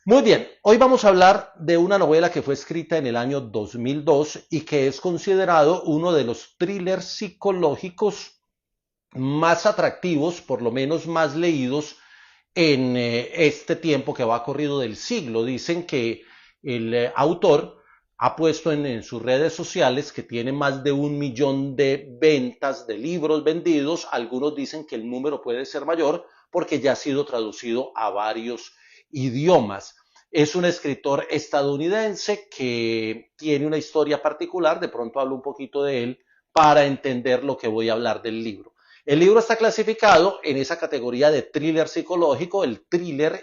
Muy bien, hoy vamos a hablar de una novela que fue escrita en el año 2002 y que es considerado uno de los thrillers psicológicos más atractivos, por lo menos más leídos en este tiempo que va corrido del siglo. Dicen que el autor ha puesto en sus redes sociales que tiene más de 1 millón de ventas de libros vendidos. Algunos dicen que el número puede ser mayor porque ya ha sido traducido a varios idiomas. Es un escritor estadounidense que tiene una historia particular, de pronto hablo un poquito de él para entender lo que voy a hablar del libro. El libro está clasificado en esa categoría de thriller psicológico. El thriller,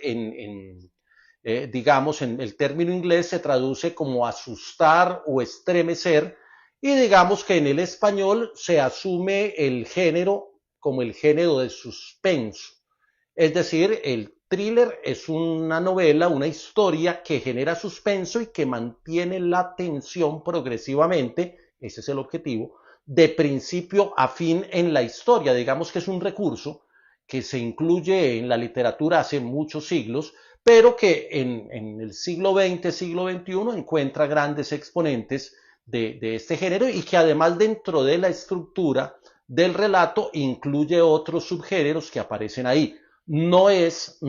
digamos, en el término inglés se traduce como asustar o estremecer, y digamos que en el español se asume el género como el género de suspenso. Es decir, el thriller es una novela, una historia que genera suspenso y que mantiene la tensión progresivamente, ese es el objetivo, de principio a fin en la historia. Digamos que es un recurso que se incluye en la literatura hace muchos siglos, pero que en el siglo XX, siglo XXI encuentra grandes exponentes de este género, y que además dentro de la estructura del relato incluye otros subgéneros que aparecen ahí. No es,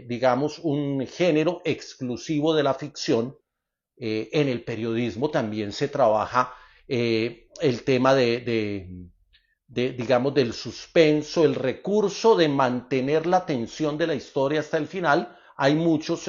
digamos, un género exclusivo de la ficción. En el periodismo también se trabaja el tema digamos, del suspenso, el recurso de mantener la tensión de la historia hasta el final. Hay muchos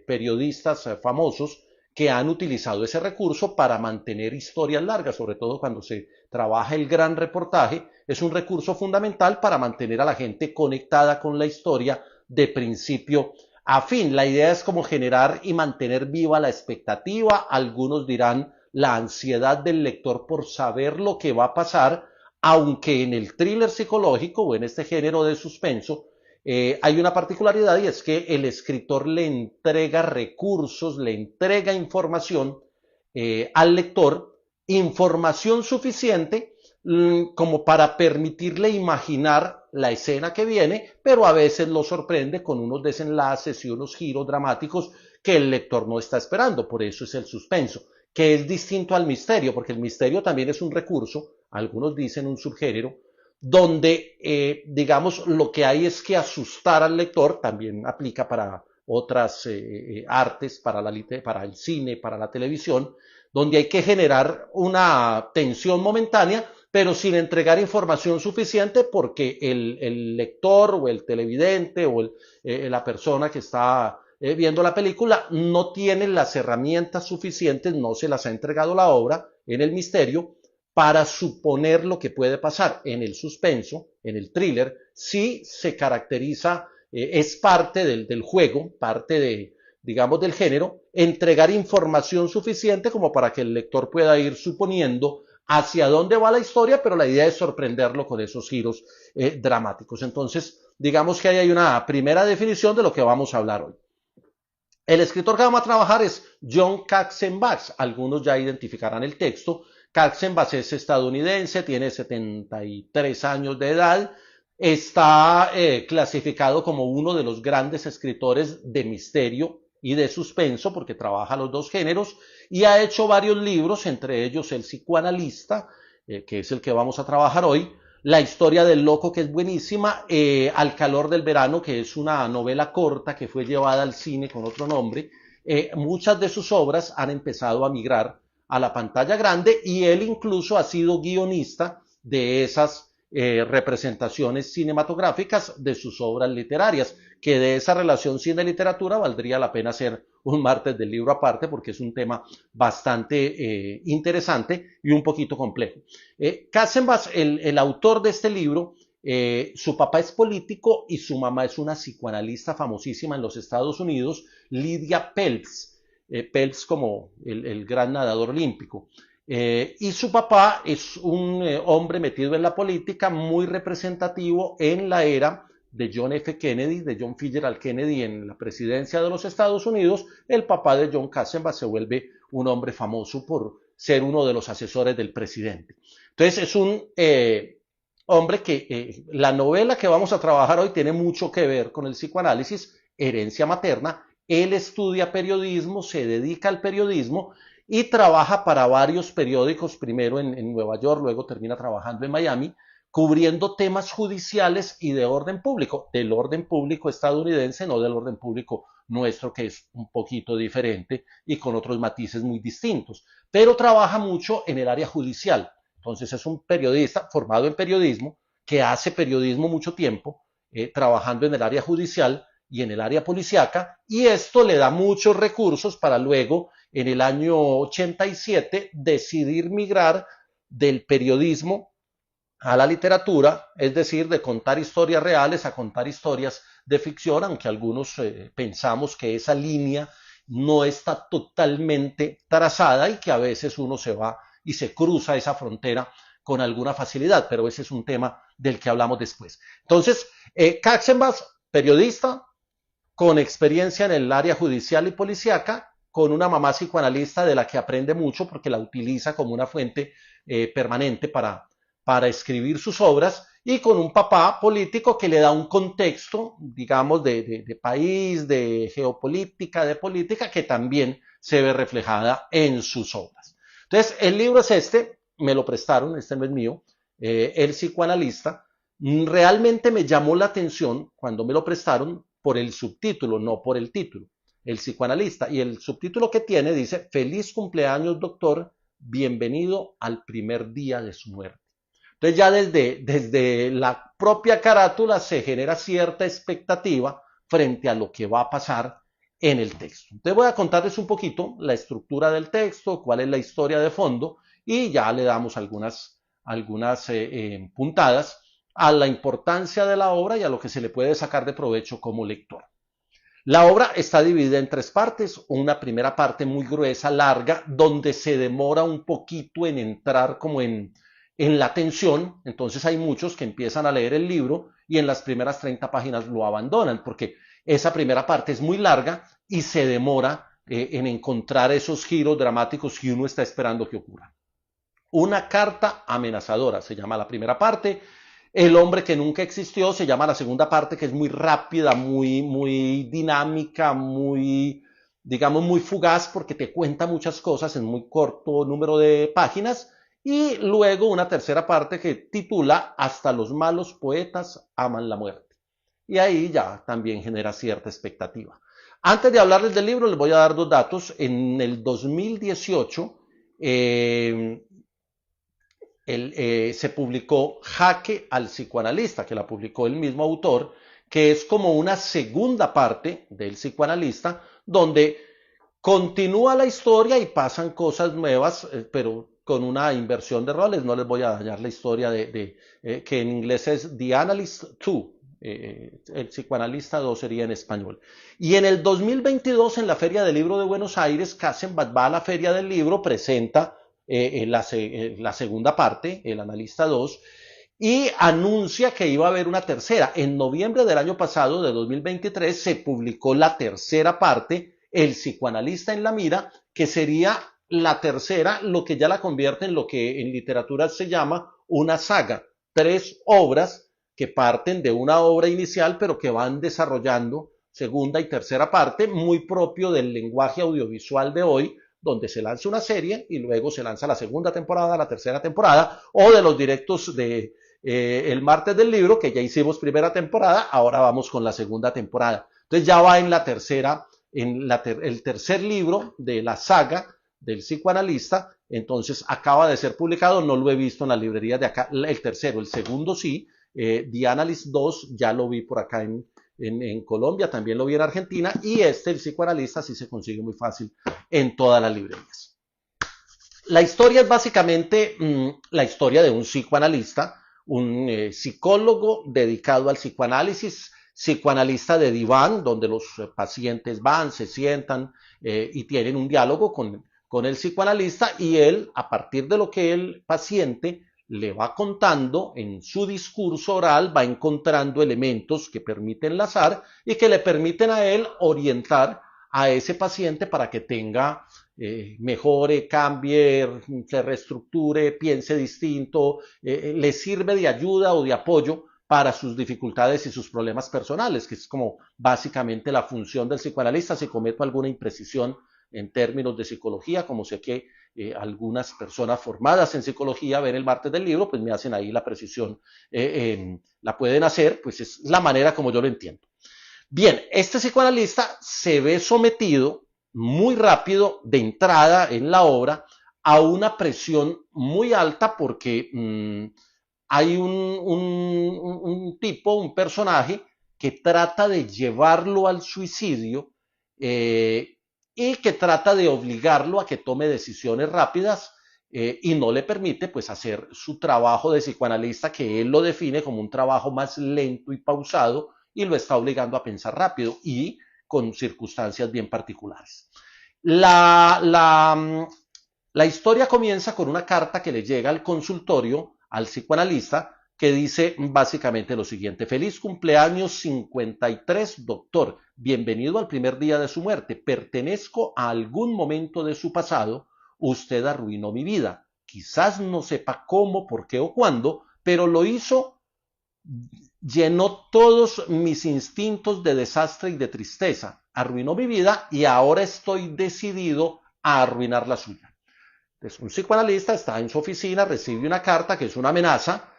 periodistas famosos que han utilizado ese recurso para mantener historias largas, sobre todo cuando se trabaja el gran reportaje. Es un recurso fundamental para mantener a la gente conectada con la historia de principio a fin. La idea es como generar y mantener viva la expectativa. Algunos dirán la ansiedad del lector por saber lo que va a pasar, aunque en el thriller psicológico o en este género de suspenso hay una particularidad, y es que el escritor le entrega recursos, le entrega información al lector, información suficiente como para permitirle imaginar la escena que viene, pero a veces lo sorprende con unos desenlaces y unos giros dramáticos que el lector no está esperando. Por eso es el suspenso, que es distinto al misterio, porque el misterio también es un recurso, algunos dicen un subgénero, donde, digamos, lo que hay es que asustar al lector. También aplica para otras artes, para el cine, para la televisión, donde hay que generar una tensión momentánea, pero sin entregar información suficiente, porque el lector o el televidente o la persona que está viendo la película no tiene las herramientas suficientes, no se las ha entregado la obra en el misterio para suponer lo que puede pasar. En el suspenso, en el thriller, sí se caracteriza, es parte del juego, parte digamos, del género, entregar información suficiente como para que el lector pueda ir suponiendo hacia dónde va la historia, pero la idea es sorprenderlo con esos giros dramáticos. Entonces, digamos que ahí hay una primera definición de lo que vamos a hablar hoy. El escritor que vamos a trabajar es Jon Katzenbach. Algunos ya identificarán el texto. Katzenbach es estadounidense, tiene 73 años de edad, está clasificado como uno de los grandes escritores de misterio y de suspenso, porque trabaja los dos géneros, y ha hecho varios libros, entre ellos El psicoanalista, que es el que vamos a trabajar hoy, La historia del loco, que es buenísima, Al calor del verano, que es una novela corta que fue llevada al cine con otro nombre. Muchas de sus obras han empezado a migrar a la pantalla grande, y él incluso ha sido guionista de esas representaciones cinematográficas de sus obras literarias, que de esa relación cine-literatura valdría la pena hacer un martes del libro aparte, porque es un tema bastante interesante y un poquito complejo. Katzenbach, el autor de este libro, su papá es político y su mamá es una psicoanalista famosísima en los Estados Unidos, Lydia Peltz, Peltz como el gran nadador olímpico. Y su papá es un hombre metido en la política, muy representativo en la era de John F. Kennedy, de John Fitzgerald Kennedy en la presidencia de los Estados Unidos. El papá de John Katzenbach se vuelve un hombre famoso por ser uno de los asesores del presidente. Entonces es un hombre que la novela que vamos a trabajar hoy tiene mucho que ver con el psicoanálisis, Herencia materna, él estudia periodismo, se dedica al periodismo y trabaja para varios periódicos, primero en Nueva York, luego termina trabajando en Miami, cubriendo temas judiciales y de orden público, del orden público estadounidense, no del orden público nuestro, que es un poquito diferente y con otros matices muy distintos, pero trabaja mucho en el área judicial. Entonces es un periodista formado en periodismo, que hace periodismo mucho tiempo, trabajando en el área judicial y en el área policíaca, y esto le da muchos recursos para luego, en el año 87, decidir migrar del periodismo a la literatura, es decir, de contar historias reales a contar historias de ficción, aunque algunos pensamos que esa línea no está totalmente trazada y que a veces uno se va y se cruza esa frontera con alguna facilidad, pero ese es un tema del que hablamos después. Entonces, Katzenbach, periodista, con experiencia en el área judicial y policíaca, con una mamá psicoanalista de la que aprende mucho porque la utiliza como una fuente permanente para escribir sus obras, y con un papá político que le da un contexto, digamos, de país, de geopolítica, de política, que también se ve reflejada en sus obras. Entonces, el libro es este, me lo prestaron, este no es mío, El psicoanalista. Realmente me llamó la atención cuando me lo prestaron por el subtítulo, no por el título. El psicoanalista. Y el subtítulo que tiene dice: Feliz cumpleaños, doctor, bienvenido al primer día de su muerte. Entonces ya desde la propia carátula se genera cierta expectativa frente a lo que va a pasar en el texto. Entonces voy a contarles un poquito la estructura del texto, cuál es la historia de fondo, y ya le damos algunas puntadas a la importancia de la obra y a lo que se le puede sacar de provecho como lector. La obra está dividida en tres partes, una primera parte muy gruesa, larga, donde se demora un poquito en entrar como en la tensión. Entonces hay muchos que empiezan a leer el libro y en las primeras 30 páginas lo abandonan, porque esa primera parte es muy larga y se demora en encontrar esos giros dramáticos que uno está esperando que ocurran. Una carta amenazadora se llama la primera parte. El hombre que nunca existió se llama la segunda parte, que es muy rápida, muy dinámica, digamos, muy fugaz, porque te cuenta muchas cosas en muy corto número de páginas. Y luego una tercera parte que titula Hasta los malos poetas aman la muerte. Y ahí ya también genera cierta expectativa. Antes de hablarles del libro, les voy a dar dos datos. En el 2018, se publicó Jaque al psicoanalista, que la publicó el mismo autor, que es como una segunda parte del psicoanalista, donde continúa la historia y pasan cosas nuevas, pero con una inversión de roles. No les voy a dañar la historia que en inglés es The Analyst 2, el psicoanalista 2 sería en español. Y en el 2022, en la Feria del Libro de Buenos Aires, Katzenbach va a la Feria del Libro, presenta la segunda parte, el analista 2, y anuncia que iba a haber una tercera. En noviembre del año pasado, de 2023, se publicó la tercera parte, El psicoanalista en la mira, que sería la tercera, lo que ya la convierte en lo que en literatura se llama una saga. 3 obras que parten de una obra inicial, pero que van desarrollando segunda y tercera parte, muy propio del lenguaje audiovisual de hoy, donde se lanza una serie y luego se lanza la segunda temporada, la tercera temporada, o de los directos de el martes del libro, que ya hicimos primera temporada, ahora vamos con la segunda temporada. Entonces ya va en la tercera, el tercer libro de la saga del psicoanalista. Entonces acaba de ser publicado, no lo he visto en las librerías de acá, el tercero, el segundo sí, The Analyst 2 ya lo vi por acá en Colombia, también lo vi en Argentina, y el psicoanalista sí se consigue muy fácil en todas las librerías. La historia es básicamente la historia de un psicoanalista, un psicólogo dedicado al psicoanálisis, psicoanalista de diván, donde los pacientes van, se sientan y tienen un diálogo con el psicoanalista, y él, a partir de lo que el paciente le va contando en su discurso oral, va encontrando elementos que permiten enlazar y que le permiten a él orientar a ese paciente para que tenga, mejore, cambie, se reestructure, piense distinto, le sirve de ayuda o de apoyo para sus dificultades y sus problemas personales, que es como básicamente la función del psicoanalista. Si cometo alguna imprecisión en términos de psicología, como sé que algunas personas formadas en psicología ven el martes del libro, pues me hacen ahí la precisión, la pueden hacer, pues es la manera como yo lo entiendo. Bien, este psicoanalista se ve sometido muy rápido de entrada en la obra a una presión muy alta porque hay un personaje que trata de llevarlo al suicidio y que trata de obligarlo a que tome decisiones rápidas y no le permite pues hacer su trabajo de psicoanalista, que él lo define como un trabajo más lento y pausado, y lo está obligando a pensar rápido y con circunstancias bien particulares. La historia comienza con una carta que le llega al consultorio al psicoanalista que dice básicamente lo siguiente: feliz cumpleaños 53, doctor, bienvenido al primer día de su muerte, pertenezco a algún momento de su pasado, usted arruinó mi vida, quizás no sepa cómo, por qué o cuándo, pero lo hizo, llenó todos mis instintos de desastre y de tristeza, arruinó mi vida y ahora estoy decidido a arruinar la suya. Entonces, un psicoanalista está en su oficina, recibe una carta que es una amenaza,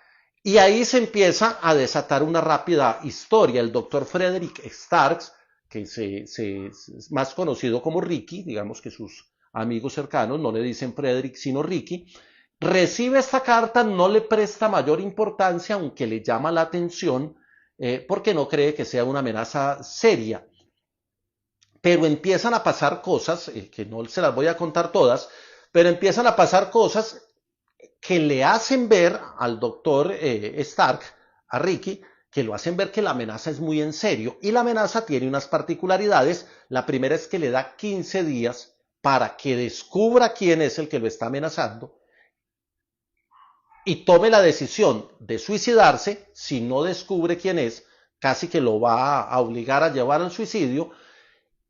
y ahí se empieza a desatar una rápida historia. El doctor Frederick Starks, que es más conocido como Ricky, digamos que sus amigos cercanos no le dicen Frederick sino Ricky, recibe esta carta, no le presta mayor importancia, aunque le llama la atención, porque no cree que sea una amenaza seria. Pero empiezan a pasar cosas, que no se las voy a contar todas, pero empiezan a pasar cosas que le hacen ver al doctor Stark, a Ricky, que lo hacen ver que la amenaza es muy en serio. Y la amenaza tiene unas particularidades. La primera es que le da 15 días para que descubra quién es el que lo está amenazando y tome la decisión de suicidarse. Si no descubre quién es, casi que lo va a obligar a llevar al suicidio.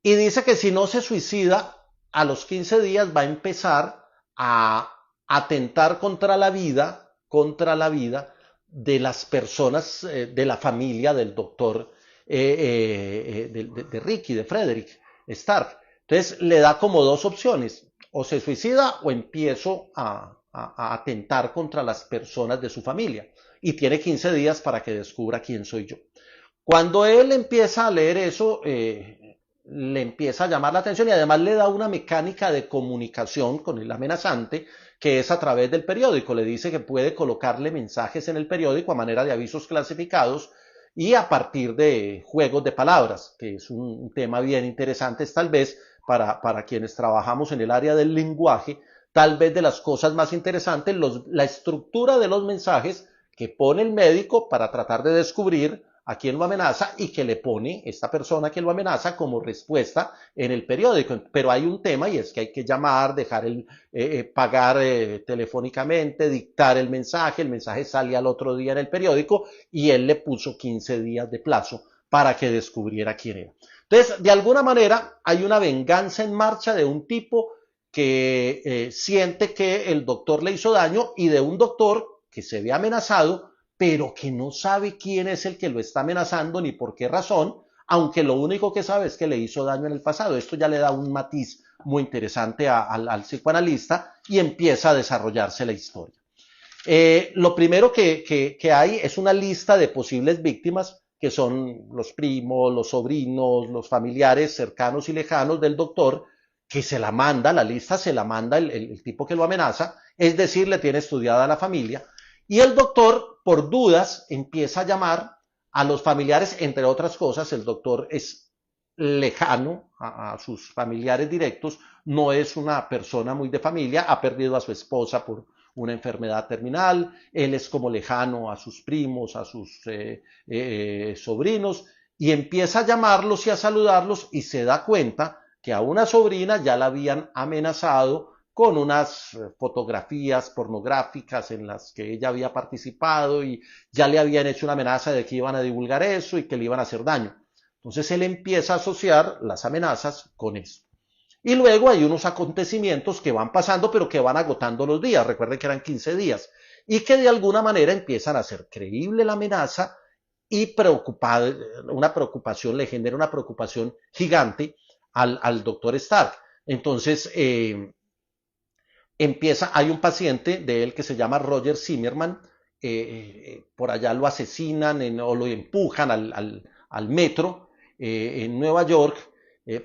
Y dice que si no se suicida, a los 15 días va a empezar a atentar contra la vida de las personas de la familia del doctor, de Ricky, de Frederick Stark. Entonces le da como dos opciones: o se suicida o empiezo a atentar contra las personas de su familia. Y tiene 15 días para que descubra quién soy yo. Cuando él empieza a leer eso, le empieza a llamar la atención y además le da una mecánica de comunicación con el amenazante, que es a través del periódico. Le dice que puede colocarle mensajes en el periódico a manera de avisos clasificados y a partir de juegos de palabras, que es un tema bien interesante, tal vez para quienes trabajamos en el área del lenguaje, tal vez de las cosas más interesantes, la estructura de los mensajes que pone el médico para tratar de descubrir a quien lo amenaza y que le pone esta persona que lo amenaza como respuesta en el periódico. Pero hay un tema, y es que hay que llamar, dejar pagar telefónicamente, dictar el mensaje sale al otro día en el periódico y él le puso 15 días de plazo para que descubriera quién era. Entonces, de alguna manera, hay una venganza en marcha de un tipo que siente que el doctor le hizo daño y de un doctor que se ve amenazado, pero que no sabe quién es el que lo está amenazando ni por qué razón, aunque lo único que sabe es que le hizo daño en el pasado. Esto ya le da un matiz muy interesante al psicoanalista y empieza a desarrollarse la historia. Lo primero que hay es una lista de posibles víctimas, que son los primos, los sobrinos, los familiares cercanos y lejanos del doctor, que se la manda, la lista se la manda el tipo que lo amenaza, es decir, le tiene estudiada a la familia. Y el doctor, por dudas, empieza a llamar a los familiares. Entre otras cosas, el doctor es lejano a sus familiares directos, no es una persona muy de familia, ha perdido a su esposa por una enfermedad terminal, él es como lejano a sus primos, a sus sobrinos, y empieza a llamarlos y a saludarlos y se da cuenta que a una sobrina ya la habían amenazado con unas fotografías pornográficas en las que ella había participado y ya le habían hecho una amenaza de que iban a divulgar eso y que le iban a hacer daño. Entonces él empieza a asociar las amenazas con eso. Y luego hay unos acontecimientos que van pasando, pero que van agotando los días. Recuerden que eran 15 días. Y que de alguna manera empiezan a hacer creíble la amenaza y una preocupación, le genera una preocupación gigante al doctor Stark. Entonces, hay un paciente de él que se llama Roger Zimmerman, por allá lo asesinan o lo empujan al metro en Nueva York,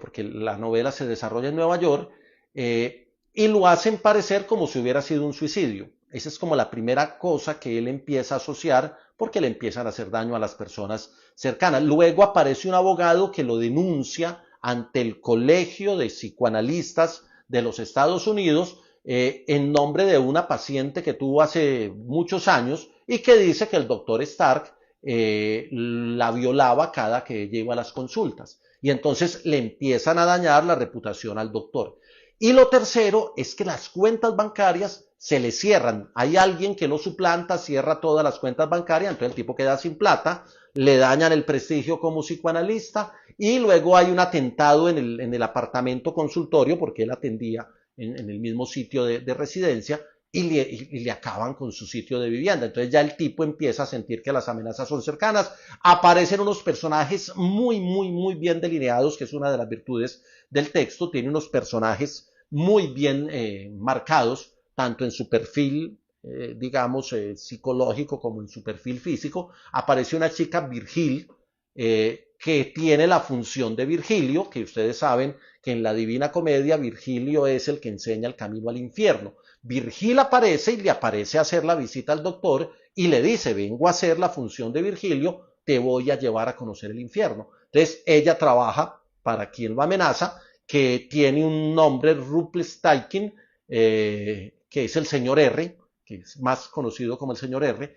porque la novela se desarrolla en Nueva York, y lo hacen parecer como si hubiera sido un suicidio. Esa es como la primera cosa que él empieza a asociar, porque le empiezan a hacer daño a las personas cercanas. Luego aparece un abogado que lo denuncia ante el Colegio de Psicoanalistas de los Estados Unidos, en nombre de una paciente que tuvo hace muchos años y que dice que el doctor Stark la violaba cada que ella iba a las consultas. Y entonces le empiezan a dañar la reputación al doctor. Y lo tercero es que las cuentas bancarias se le cierran. Hay alguien que lo suplanta, cierra todas las cuentas bancarias, entonces el tipo queda sin plata, le dañan el prestigio como psicoanalista y luego hay un atentado en el apartamento consultorio, porque él atendía en el mismo sitio de residencia, y le acaban con su sitio de vivienda. Entonces ya el tipo empieza a sentir que las amenazas son cercanas. Aparecen unos personajes muy, muy, muy bien delineados, que es una de las virtudes del texto. Tiene unos personajes muy bien marcados, tanto en su perfil, digamos, psicológico, como en su perfil físico. Aparece una chica, Virgil, que tiene la función de Virgilio, que ustedes saben que en la Divina Comedia Virgilio es el que enseña el camino al infierno. Virgil aparece y le aparece a hacer la visita al doctor y le dice: vengo a hacer la función de Virgilio, te voy a llevar a conocer el infierno. Entonces ella trabaja para quien lo amenaza, que tiene un nombre, Rumpelstiltskin, que es el señor R, que es más conocido como el señor R,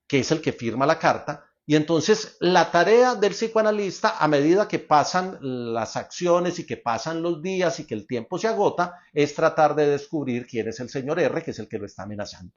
que es el que firma la carta. Y entonces la tarea del psicoanalista, a medida que pasan las acciones y que pasan los días y que el tiempo se agota, es tratar de descubrir quién es el señor R, que es el que lo está amenazando.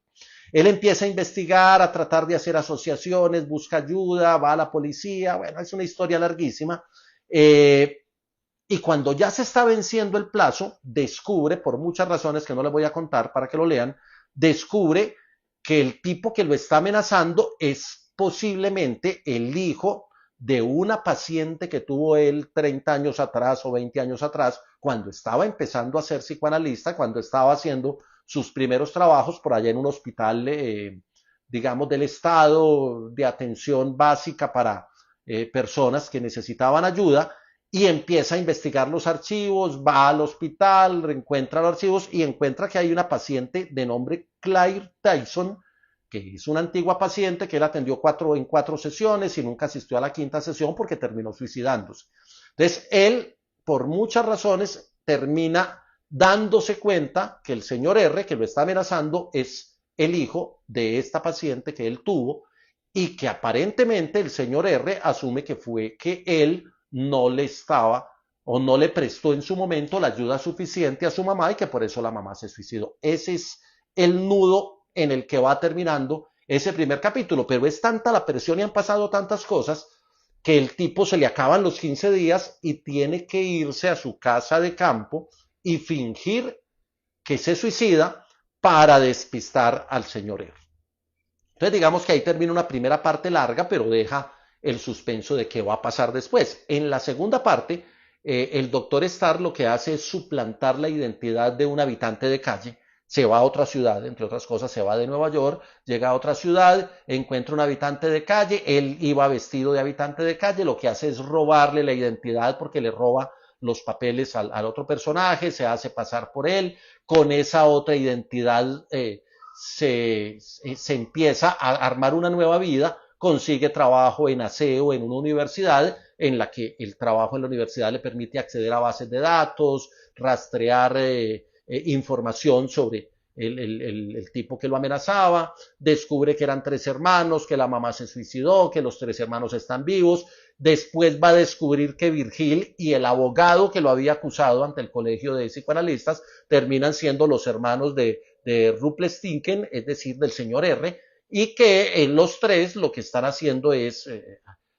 Él empieza a investigar, a tratar de hacer asociaciones, busca ayuda, va a la policía. Bueno, es una historia larguísima. Y cuando ya se está venciendo el plazo, descubre, por muchas razones que no les voy a contar para que lo lean, descubre que el tipo que lo está amenazando es posiblemente el hijo de una paciente que tuvo él 30 años atrás o 20 años atrás, cuando estaba empezando a ser psicoanalista, cuando estaba haciendo sus primeros trabajos por allá en un hospital, digamos, del Estado, de atención básica para personas que necesitaban ayuda, y empieza a investigar los archivos, va al hospital, reencuentra los archivos y encuentra que hay una paciente de nombre Claire Tyson, que es una antigua paciente que él atendió en 4 sesiones y nunca asistió a la 5.ª sesión porque terminó suicidándose. Entonces él, por muchas razones, termina dándose cuenta que el señor R, que lo está amenazando, es el hijo de esta paciente que él tuvo, y que aparentemente el señor R asume que fue que él no le estaba o no le prestó en su momento la ayuda suficiente a su mamá y que por eso la mamá se suicidó. Ese es el nudo en el que va terminando ese primer capítulo, pero es tanta la presión y han pasado tantas cosas que el tipo se le acaban los 15 días y tiene que irse a su casa de campo y fingir que se suicida para despistar al señor R. Entonces digamos que ahí termina una primera parte larga, pero deja el suspenso de qué va a pasar después. En la segunda parte, el doctor Starr lo que hace es suplantar la identidad de un habitante de calle. Se va a otra ciudad, entre otras cosas, se va de Nueva York, llega a otra ciudad, encuentra un habitante de calle, él iba vestido de habitante de calle, lo que hace es robarle la identidad porque le roba los papeles al otro personaje, se hace pasar por él, con esa otra identidad se empieza a armar una nueva vida, consigue trabajo en aseo en una universidad en la que el trabajo en la universidad le permite acceder a bases de datos, rastrear información sobre el tipo que lo amenazaba, descubre que eran 3 hermanos, que la mamá se suicidó, que los 3 hermanos están vivos. Después va a descubrir que Virgil y el abogado que lo había acusado ante el colegio de psicoanalistas terminan siendo los hermanos de Rumpelstiltskin, es decir, del señor R, y que los tres lo que están haciendo es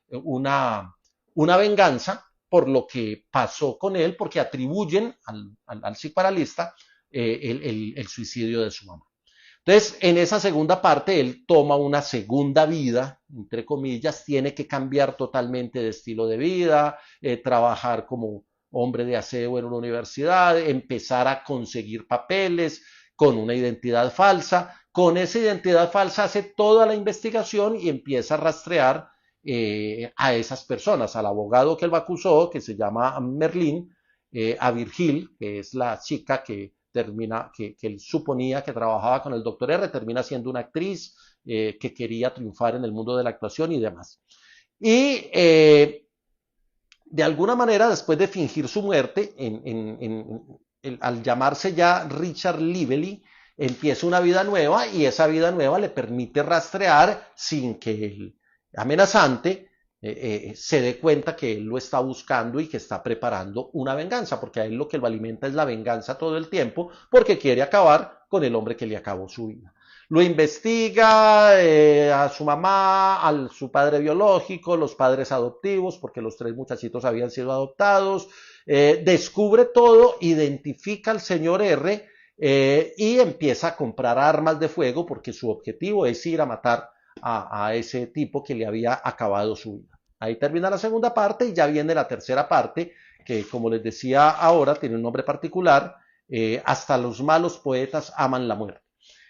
una venganza por lo que pasó con él, porque atribuyen al psicoanalista el suicidio de su mamá. Entonces, en esa segunda parte, él toma una segunda vida, entre comillas, tiene que cambiar totalmente de estilo de vida, trabajar como hombre de aseo en una universidad, empezar a conseguir papeles con una identidad falsa. Con esa identidad falsa hace toda la investigación y empieza a rastrear a esas personas, al abogado que él acusó, que se llama Merlín, a Virgil, que es la chica que él suponía que trabajaba con el doctor R, termina siendo una actriz que quería triunfar en el mundo de la actuación y demás. Y de alguna manera, después de fingir su muerte, al llamarse ya Richard Lively, empieza una vida nueva y esa vida nueva le permite rastrear sin que el amenazante se dé cuenta que él lo está buscando y que está preparando una venganza, porque a él lo que lo alimenta es la venganza todo el tiempo, porque quiere acabar con el hombre que le acabó su vida. Lo investiga a su mamá, a su padre biológico, los padres adoptivos, porque los 3 muchachitos habían sido adoptados, descubre todo, identifica al señor R y empieza a comprar armas de fuego porque su objetivo es ir a matar a ese tipo que le había acabado su vida. Ahí termina la segunda parte y ya viene la tercera parte, que como les decía ahora, tiene un nombre particular, hasta los malos poetas aman la muerte.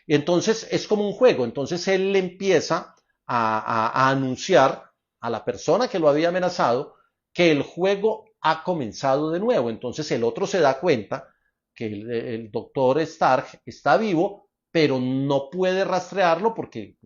Entonces es como un juego, entonces él le empieza a anunciar a la persona que lo había amenazado que el juego ha comenzado de nuevo, entonces el otro se da cuenta que el doctor Stark está vivo, pero no puede rastrearlo porque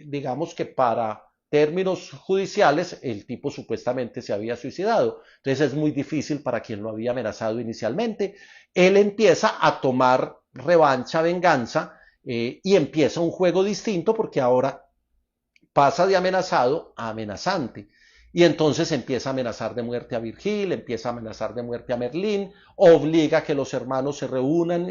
digamos que para términos judiciales el tipo supuestamente se había suicidado, entonces es muy difícil para quien lo había amenazado inicialmente. Él empieza a tomar revancha, venganza, y empieza un juego distinto porque ahora pasa de amenazado a amenazante. Y entonces empieza a amenazar de muerte a Virgil, empieza a amenazar de muerte a Merlín, obliga a que los hermanos se reúnan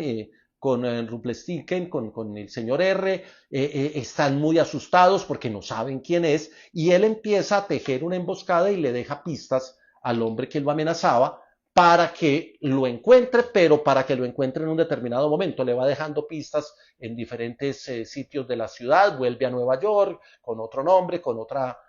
con Rumpelstiltskin, con el señor R, están muy asustados porque no saben quién es, y él empieza a tejer una emboscada y le deja pistas al hombre que lo amenazaba para que lo encuentre, pero para que lo encuentre en un determinado momento. Le va dejando pistas en diferentes sitios de la ciudad, vuelve a Nueva York con otro nombre, con otra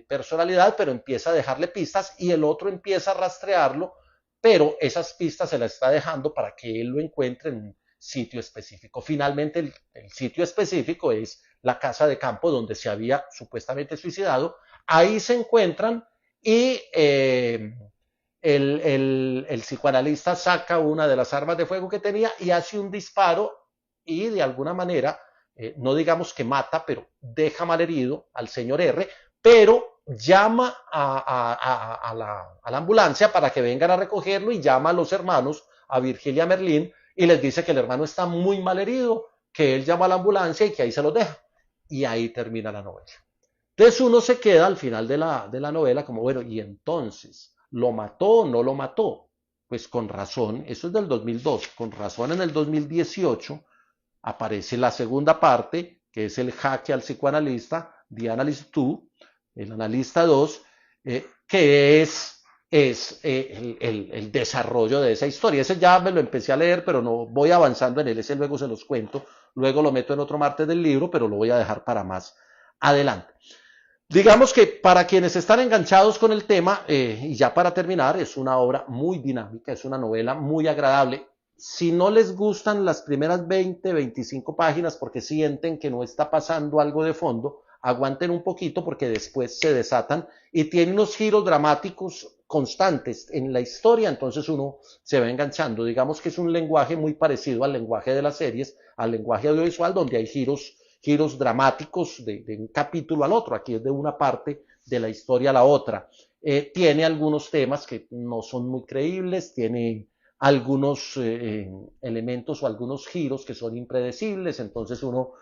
personalidad, pero empieza a dejarle pistas y el otro empieza a rastrearlo, pero esas pistas se las está dejando para que él lo encuentre en un sitio específico. Finalmente el sitio específico es la casa de campo donde se había supuestamente suicidado. Ahí se encuentran y el psicoanalista saca una de las armas de fuego que tenía y hace un disparo y de alguna manera, no digamos que mata, pero deja malherido al señor R, pero llama a la ambulancia para que vengan a recogerlo y llama a los hermanos, a Virgilia Merlín, y les dice que el hermano está muy malherido, que él llama a la ambulancia y que ahí se los deja. Y ahí termina la novela. Entonces uno se queda al final de la novela como, bueno, ¿y entonces lo mató o no lo mató? Pues con razón, eso es del 2002, con razón en el 2018 aparece la segunda parte, que es el jaque al psicoanalista, The Analyst 2, el analista 2, que es el desarrollo de esa historia. Ese ya me lo empecé a leer, pero no voy avanzando en él, ese luego se los cuento, luego lo meto en otro martes del libro, pero lo voy a dejar para más adelante. Digamos que para quienes están enganchados con el tema, y ya para terminar, es una obra muy dinámica, es una novela muy agradable. Si no les gustan las primeras 20, 25 páginas porque sienten que no está pasando algo de fondo, aguanten un poquito porque después se desatan y tiene unos giros dramáticos constantes en la historia, entonces uno se va enganchando. Digamos que es un lenguaje muy parecido al lenguaje de las series, al lenguaje audiovisual, donde hay giros dramáticos de un capítulo al otro. Aquí es de una parte de la historia a la otra. Tiene algunos temas que no son muy creíbles, tiene algunos elementos o algunos giros que son impredecibles, entonces uno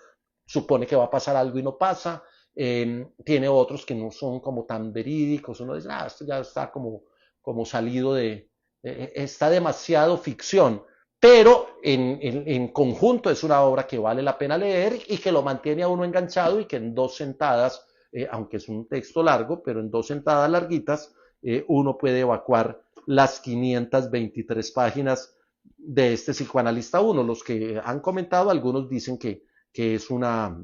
supone que va a pasar algo y no pasa. Tiene otros que no son como tan verídicos, uno dice, esto ya está como salido está demasiado ficción, pero en conjunto es una obra que vale la pena leer y que lo mantiene a uno enganchado y que en 2 sentadas, aunque es un texto largo, pero en 2 sentadas larguitas, uno puede evacuar las 523 páginas de este psicoanalista 1. Los que han comentado, algunos dicen que es una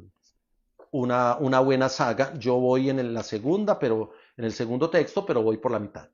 buena saga. Yo voy en la segunda, pero en el segundo texto, pero voy por la mitad.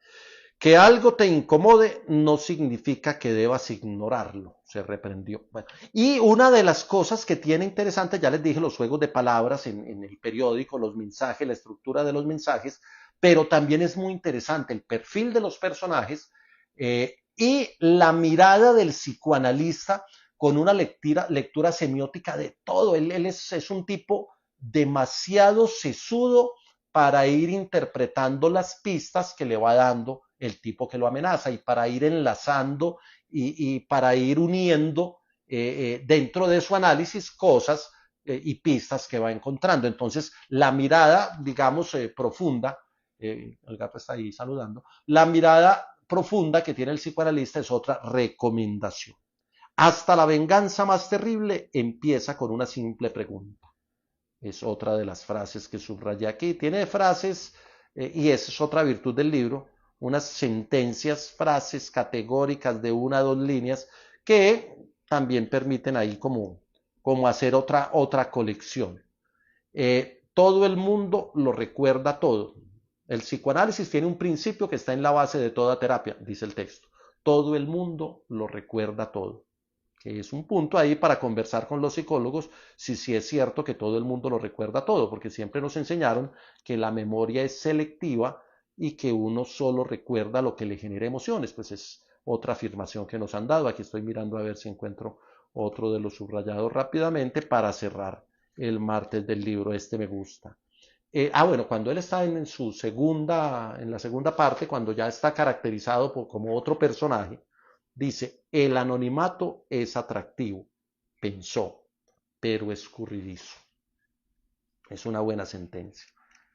Que algo te incomode no significa que debas ignorarlo, se reprendió. Bueno, y una de las cosas que tiene interesante, ya les dije, los juegos de palabras en el periódico, los mensajes, la estructura de los mensajes, pero también es muy interesante el perfil de los personajes y la mirada del psicoanalista con una lectura semiótica de todo. Él es un tipo demasiado sesudo para ir interpretando las pistas que le va dando el tipo que lo amenaza y para ir enlazando y para ir uniendo dentro de su análisis cosas y pistas que va encontrando. Entonces, la mirada, digamos, profunda, el gato está ahí saludando, la mirada profunda que tiene el psicoanalista es otra recomendación. Hasta la venganza más terrible empieza con una simple pregunta. Es otra de las frases que subrayé aquí. Tiene frases, y esa es otra virtud del libro, unas sentencias, frases categóricas de una o dos líneas que también permiten ahí como hacer otra colección. Todo el mundo lo recuerda todo. El psicoanálisis tiene un principio que está en la base de toda terapia, dice el texto. Todo el mundo lo recuerda todo, que es un punto ahí para conversar con los psicólogos si es cierto que todo el mundo lo recuerda todo, porque siempre nos enseñaron que la memoria es selectiva y que uno solo recuerda lo que le genera emociones, pues es otra afirmación que nos han dado. Aquí estoy mirando a ver si encuentro otro de los subrayados rápidamente para cerrar el martes del libro. Este me gusta. Bueno, cuando él está en la segunda parte, cuando ya está caracterizado como otro personaje, dice, el anonimato es atractivo, pensó, pero escurridizo. Es una buena sentencia.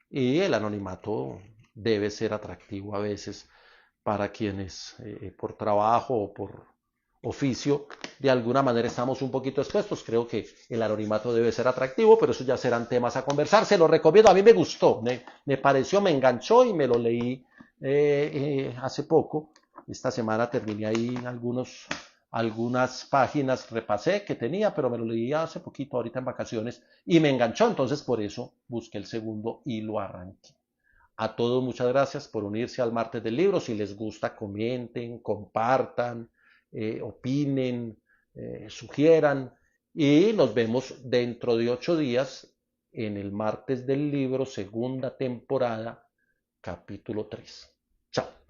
Y el anonimato debe ser atractivo a veces para quienes por trabajo o por oficio de alguna manera estamos un poquito expuestos. Creo que el anonimato debe ser atractivo, pero eso ya serán temas a conversar. Se lo recomiendo, a mí me gustó, me pareció, me enganchó y me lo leí hace poco. Esta semana terminé ahí algunas páginas, repasé que tenía, pero me lo leí hace poquito, ahorita en vacaciones, y me enganchó, entonces por eso busqué el segundo y lo arranqué. A todos muchas gracias por unirse al martes del libro. Si les gusta, comenten, compartan, opinen, sugieran y nos vemos dentro de 8 días en el martes del libro, segunda temporada, capítulo 3. Chao.